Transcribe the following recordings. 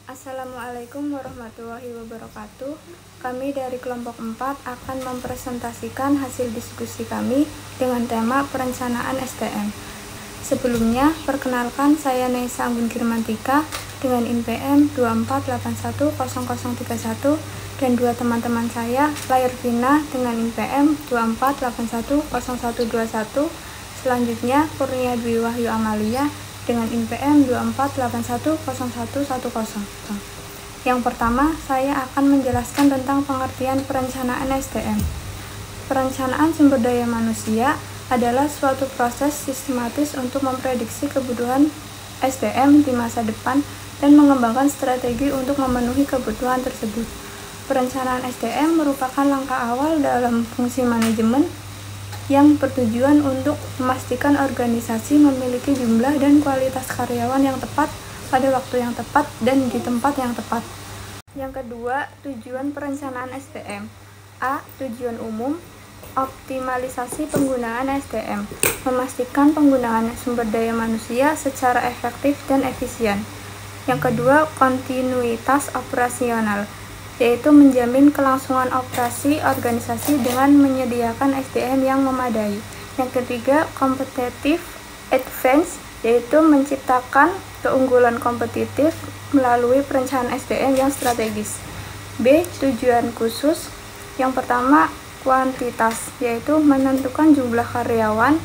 Assalamualaikum warahmatullahi wabarakatuh. Kami dari kelompok 4 akan mempresentasikan hasil diskusi kami dengan tema perencanaan SDM. Sebelumnya, perkenalkan saya Nesa Anggun Girmantika dengan INPM 24810031 dan dua teman-teman saya, Lairvina dengan INPM 24810121. Selanjutnya, Kurnia Dwi Wahyu Amalia dengan INPM 24810110. Yang pertama, saya akan menjelaskan tentang pengertian perencanaan SDM. Perencanaan sumber daya manusia adalah suatu proses sistematis untuk memprediksi kebutuhan SDM di masa depan dan mengembangkan strategi untuk memenuhi kebutuhan tersebut. Perencanaan SDM merupakan langkah awal dalam fungsi manajemen yang bertujuan untuk memastikan organisasi memiliki jumlah dan kualitas karyawan yang tepat pada waktu yang tepat dan di tempat yang tepat. Yang kedua, tujuan perencanaan SDM. A. Tujuan umum, optimalisasi penggunaan SDM, memastikan penggunaan sumber daya manusia secara efektif dan efisien. Yang kedua, kontinuitas operasional, yaitu menjamin kelangsungan operasi organisasi dengan menyediakan SDM yang memadai. Yang ketiga, competitive advantage, yaitu menciptakan keunggulan kompetitif melalui perencanaan SDM yang strategis. B. Tujuan khusus. Yang pertama, kuantitas, yaitu menentukan jumlah karyawan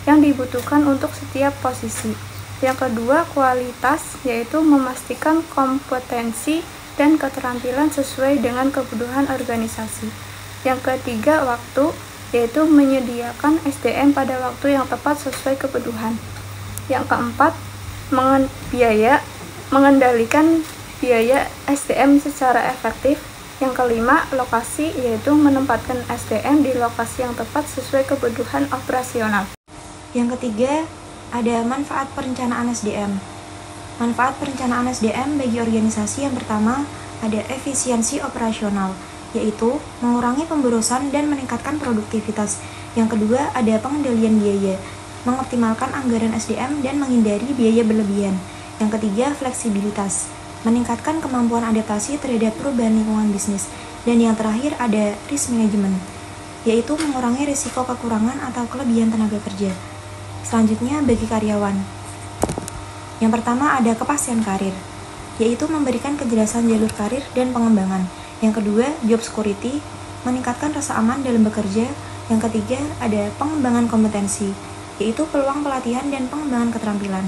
yang dibutuhkan untuk setiap posisi. Yang kedua, kualitas, yaitu memastikan kompetensi dan keterampilan sesuai dengan kebutuhan organisasi. Yang ketiga, waktu, yaitu menyediakan SDM pada waktu yang tepat sesuai kebutuhan. Yang keempat, mengendalikan biaya SDM secara efektif. Yang kelima, lokasi, yaitu menempatkan SDM di lokasi yang tepat sesuai kebutuhan operasional. Yang ketiga, ada manfaat perencanaan SDM. Manfaat perencanaan SDM bagi organisasi yang pertama ada efisiensi operasional, yaitu mengurangi pemborosan dan meningkatkan produktivitas. Yang kedua ada pengendalian biaya, mengoptimalkan anggaran SDM dan menghindari biaya berlebihan. Yang ketiga fleksibilitas, meningkatkan kemampuan adaptasi terhadap perubahan lingkungan bisnis. Dan yang terakhir ada risk management, yaitu mengurangi risiko kekurangan atau kelebihan tenaga kerja. Selanjutnya bagi karyawan. Yang pertama ada kepastian karir, yaitu memberikan kejelasan jalur karir dan pengembangan. Yang kedua, job security, meningkatkan rasa aman dalam bekerja. Yang ketiga, ada pengembangan kompetensi, yaitu peluang pelatihan dan pengembangan keterampilan.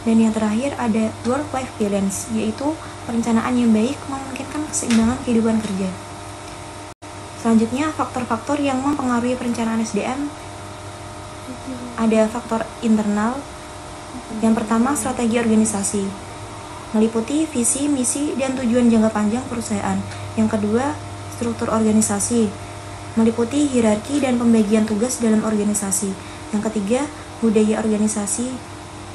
Dan yang terakhir ada work-life balance, yaitu perencanaan yang baik memungkinkan keseimbangan kehidupan kerja. Selanjutnya, faktor-faktor yang mempengaruhi perencanaan SDM. Ada faktor internal. Yang pertama, strategi organisasi, meliputi visi, misi, dan tujuan jangka panjang perusahaan. Yang kedua, struktur organisasi, meliputi hierarki dan pembagian tugas dalam organisasi. Yang ketiga, budaya organisasi,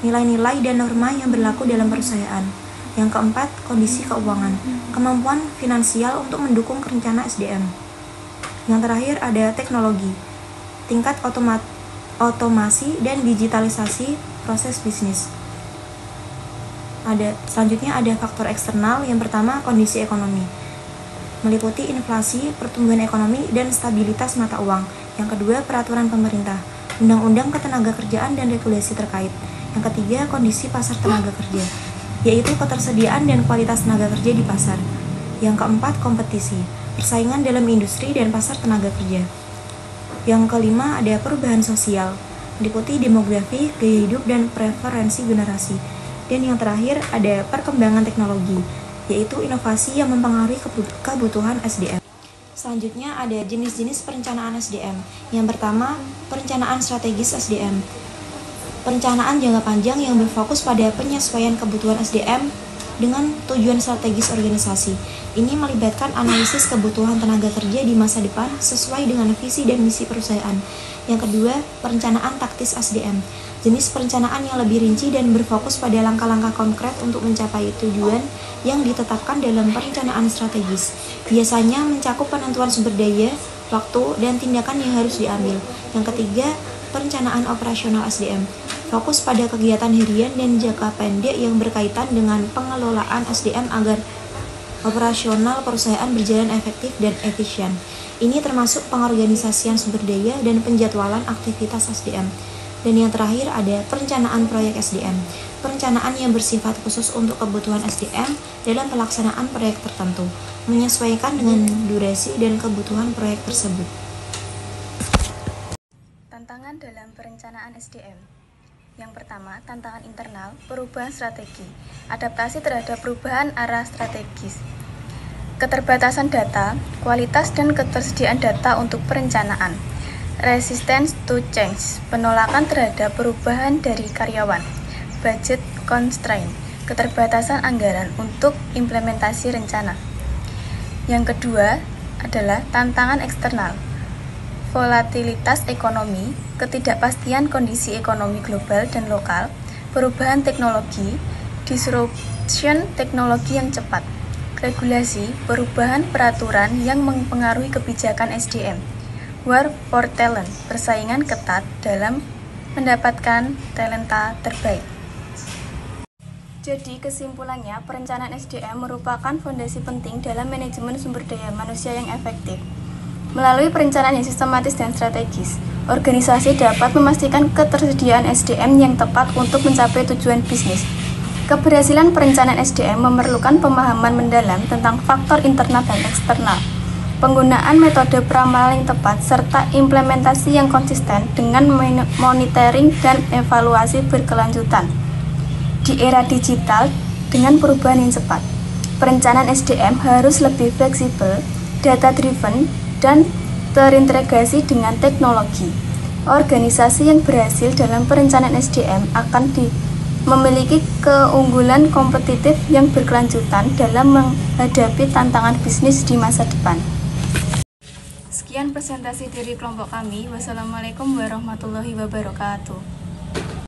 nilai-nilai dan norma yang berlaku dalam perusahaan. Yang keempat, kondisi keuangan, kemampuan finansial untuk mendukung rencana SDM. Yang terakhir ada teknologi, tingkat otomasi dan digitalisasi proses bisnis. Selanjutnya ada faktor eksternal. Yang pertama, kondisi ekonomi, meliputi inflasi, pertumbuhan ekonomi, dan stabilitas mata uang. Yang kedua, peraturan pemerintah, undang-undang ketenagakerjaan dan regulasi terkait. Yang ketiga, kondisi pasar tenaga kerja, yaitu ketersediaan dan kualitas tenaga kerja di pasar. Yang keempat, kompetisi, persaingan dalam industri dan pasar tenaga kerja. Yang kelima ada perubahan sosial, meliputi demografi, gaya hidup, dan preferensi generasi. Dan yang terakhir ada perkembangan teknologi, yaitu inovasi yang mempengaruhi kebutuhan SDM. Selanjutnya ada jenis-jenis perencanaan SDM. Yang pertama, perencanaan strategis SDM. Perencanaan jangka panjang yang berfokus pada penyesuaian kebutuhan SDM dengan tujuan strategis organisasi. Ini melibatkan analisis kebutuhan tenaga kerja di masa depan sesuai dengan visi dan misi perusahaan. Yang kedua, perencanaan taktis SDM. Jenis perencanaan yang lebih rinci dan berfokus pada langkah-langkah konkret untuk mencapai tujuan yang ditetapkan dalam perencanaan strategis. Biasanya mencakup penentuan sumber daya, waktu, dan tindakan yang harus diambil. Yang ketiga, perencanaan operasional SDM. Fokus pada kegiatan harian dan jangka pendek yang berkaitan dengan pengelolaan SDM agar operasional perusahaan berjalan efektif dan efisien. Ini termasuk pengorganisasian sumber daya dan penjadwalan aktivitas SDM. Dan yang terakhir ada perencanaan proyek SDM. Perencanaan yang bersifat khusus untuk kebutuhan SDM dalam pelaksanaan proyek tertentu, menyesuaikan dengan durasi dan kebutuhan proyek tersebut. Tantangan dalam perencanaan SDM. Yang pertama, tantangan internal, perubahan strategi, adaptasi terhadap perubahan arah strategis, keterbatasan data, kualitas dan ketersediaan data untuk perencanaan, resistance to change, penolakan terhadap perubahan dari karyawan, budget constraint, keterbatasan anggaran untuk implementasi rencana. Yang kedua adalah tantangan eksternal, volatilitas ekonomi, ketidakpastian kondisi ekonomi global dan lokal, perubahan teknologi, disruption teknologi yang cepat, regulasi, perubahan peraturan yang mempengaruhi kebijakan SDM, war for talent, persaingan ketat dalam mendapatkan talenta terbaik. Jadi kesimpulannya, perencanaan SDM merupakan fondasi penting dalam manajemen sumber daya manusia yang efektif. Melalui perencanaan yang sistematis dan strategis, organisasi dapat memastikan ketersediaan SDM yang tepat untuk mencapai tujuan bisnis. Keberhasilan perencanaan SDM memerlukan pemahaman mendalam tentang faktor internal dan eksternal, penggunaan metode peramalan yang tepat, serta implementasi yang konsisten dengan monitoring dan evaluasi berkelanjutan. Di era digital, dengan perubahan yang cepat, perencanaan SDM harus lebih fleksibel, data-driven, dan terintegrasi dengan teknologi. Organisasi yang berhasil dalam perencanaan SDM akan memiliki keunggulan kompetitif yang berkelanjutan dalam menghadapi tantangan bisnis di masa depan. Sekian presentasi dari kelompok kami. Wassalamualaikum warahmatullahi wabarakatuh.